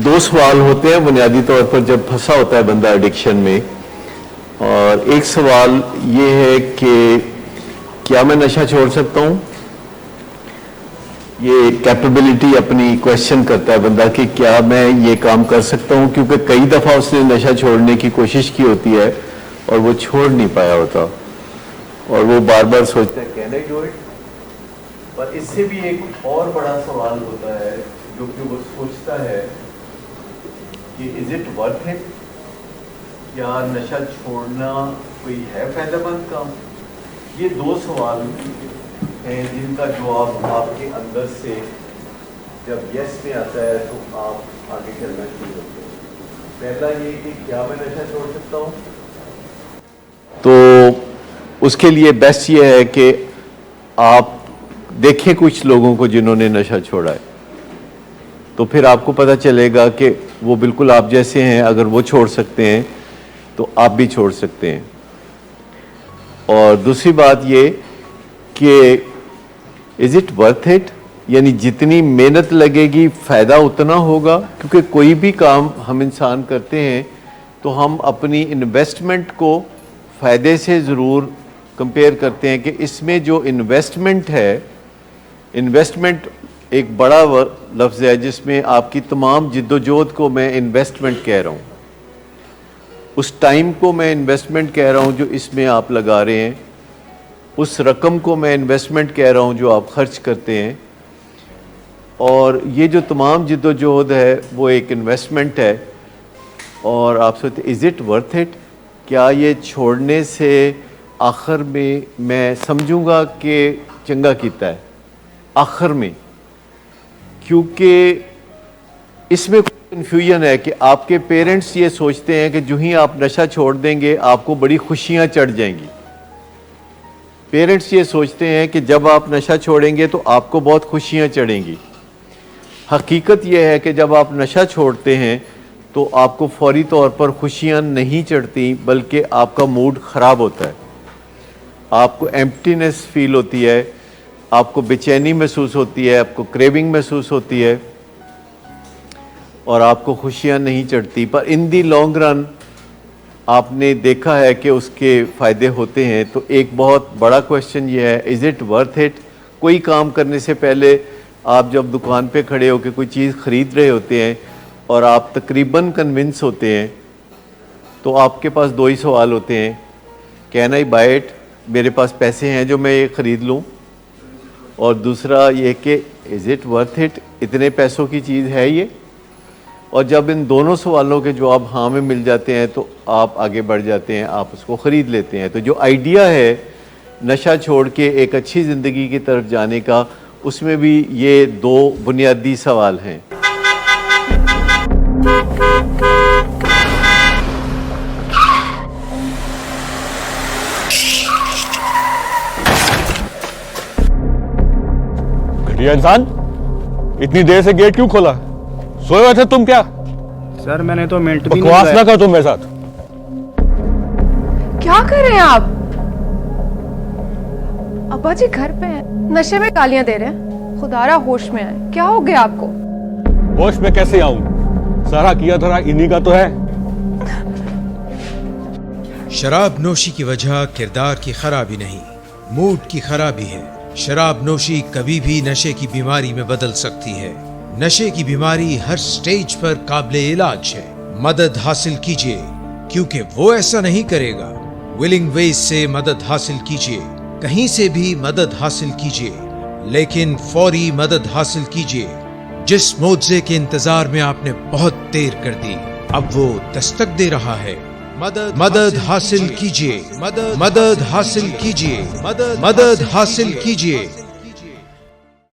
दो सवाल होते हैं बुनियादी तौर पर जब फंसा होता है बंदा एडिक्शन में, और एक सवाल ये है कि क्या मैं नशा छोड़ सकता हूँ। ये कैपेबिलिटी अपनी क्वेश्चन करता है बंदा कि क्या मैं ये काम कर सकता हूँ, क्योंकि कई दफ़ा उसने नशा छोड़ने की कोशिश की होती है और वो छोड़ नहीं पाया होता, और वो बार बार सोचता है कैन आई डू इट। पर इससे भी एक और बड़ा सवाल होता है जो कि वो सोचता है कि इज इट वर्थ इट, क्या नशा छोड़ना कोई है फायदेमंद काम। ये दो सवाल हैं जिनका जवाब आपके अंदर से जब यस में आता है तो आप आगे चलना शुरू करते हैं। पहला ये कि क्या मैं नशा छोड़ सकता हूँ, तो उसके लिए बेस्ट ये है कि आप देखें कुछ लोगों को जिन्होंने नशा छोड़ा है, तो फिर आपको पता चलेगा कि वो बिल्कुल आप जैसे हैं। अगर वो छोड़ सकते हैं तो आप भी छोड़ सकते हैं। और दूसरी बात ये कि इज़ इट वर्थ इट, यानी जितनी मेहनत लगेगी फ़ायदा उतना होगा। क्योंकि कोई भी काम हम इंसान करते हैं तो हम अपनी इन्वेस्टमेंट को फ़ायदे से ज़रूर कंपेयर करते हैं कि इसमें जो इन्वेस्टमेंट है, इन्वेस्टमेंट एक बड़ा लफ्ज़ है जिसमें आपकी तमाम जिद्दोजहद को मैं इन्वेस्टमेंट कह रहा हूँ, उस टाइम को मैं इन्वेस्टमेंट कह रहा हूँ जो इसमें आप लगा रहे हैं, उस रकम को मैं इन्वेस्टमेंट कह रहा हूँ जो आप खर्च करते हैं। और ये जो तमाम जिद्दोजहद है वो एक इन्वेस्टमेंट है। और आप सोचते इज़ इट वर्थ इट, क्या ये छोड़ने से आखिर में मैं समझूंगा कि चंगा कीता है आखिर में। क्योंकि इसमें कन्फ्यूजन है कि आपके पेरेंट्स ये सोचते हैं कि जो ही आप नशा छोड़ देंगे आपको बड़ी खुशियां चढ़ जाएंगी। पेरेंट्स ये सोचते हैं कि जब आप नशा छोड़ेंगे तो आपको बहुत खुशियां चढ़ेंगी। हकीकत यह है कि जब आप नशा छोड़ते हैं तो आपको फौरी तौर पर खुशियां नहीं चढ़ती, बल्कि आपका मूड ख़राब होता है, आपको एम्प्टीनेस फील होती है, आपको बेचैनी महसूस होती है, आपको क्रेविंग महसूस होती है और आपको खुशियां नहीं चढ़ती। पर इन दी लॉन्ग रन आपने देखा है कि उसके फ़ायदे होते हैं। तो एक बहुत बड़ा क्वेश्चन ये है, इज़ इट वर्थ इट। कोई काम करने से पहले आप जब दुकान पे खड़े होकर कोई चीज़ ख़रीद रहे होते हैं और आप तकरीबन कन्विंस होते हैं, तो आपके पास दो ही सवाल होते हैं, कैन आई बाय इट, मेरे पास पैसे हैं जो मैं ये ख़रीद लूँ, और दूसरा ये कि इज़ इट वर्थ इट, इतने पैसों की चीज़ है ये। और जब इन दोनों सवालों के जवाब हाँ में मिल जाते हैं तो आप आगे बढ़ जाते हैं, आप उसको ख़रीद लेते हैं। तो जो आइडिया है नशा छोड़ के एक अच्छी ज़िंदगी की तरफ जाने का, उसमें भी ये दो बुनियादी सवाल हैं। घटिया इंसान, इतनी देर से गेट क्यों खोला? सोए हुए थे तुम क्या? सर मैंने तो मिनट भी बकवास ना कर तुम मेरे साथ। क्या कर रहे हैं आप? अब्बा जी घर पे हैं, नशे में गालियां दे रहे हैं। खुदारा होश में आए, क्या हो गया आपको? होश में कैसे आऊं? सारा किया धरा इन्हीं का तो है। शराब नोशी की वजह किरदार की खराबी नहीं, मूड की खराबी है। शराब नोशी कभी भी नशे की बीमारी में बदल सकती है। नशे की बीमारी हर स्टेज पर काबिले इलाज है। मदद हासिल कीजिए, क्योंकि वो ऐसा नहीं करेगा। विलिंग वेज से मदद हासिल कीजिए, कहीं से भी मदद हासिल कीजिए, लेकिन फौरी मदद हासिल कीजिए। जिस मुआवजे के इंतजार में आपने बहुत देर कर दी, अब वो दस्तक दे रहा है। मदद हासिल कीजिए, मदद हासिल कीजिए, मदद हासिल कीजिए।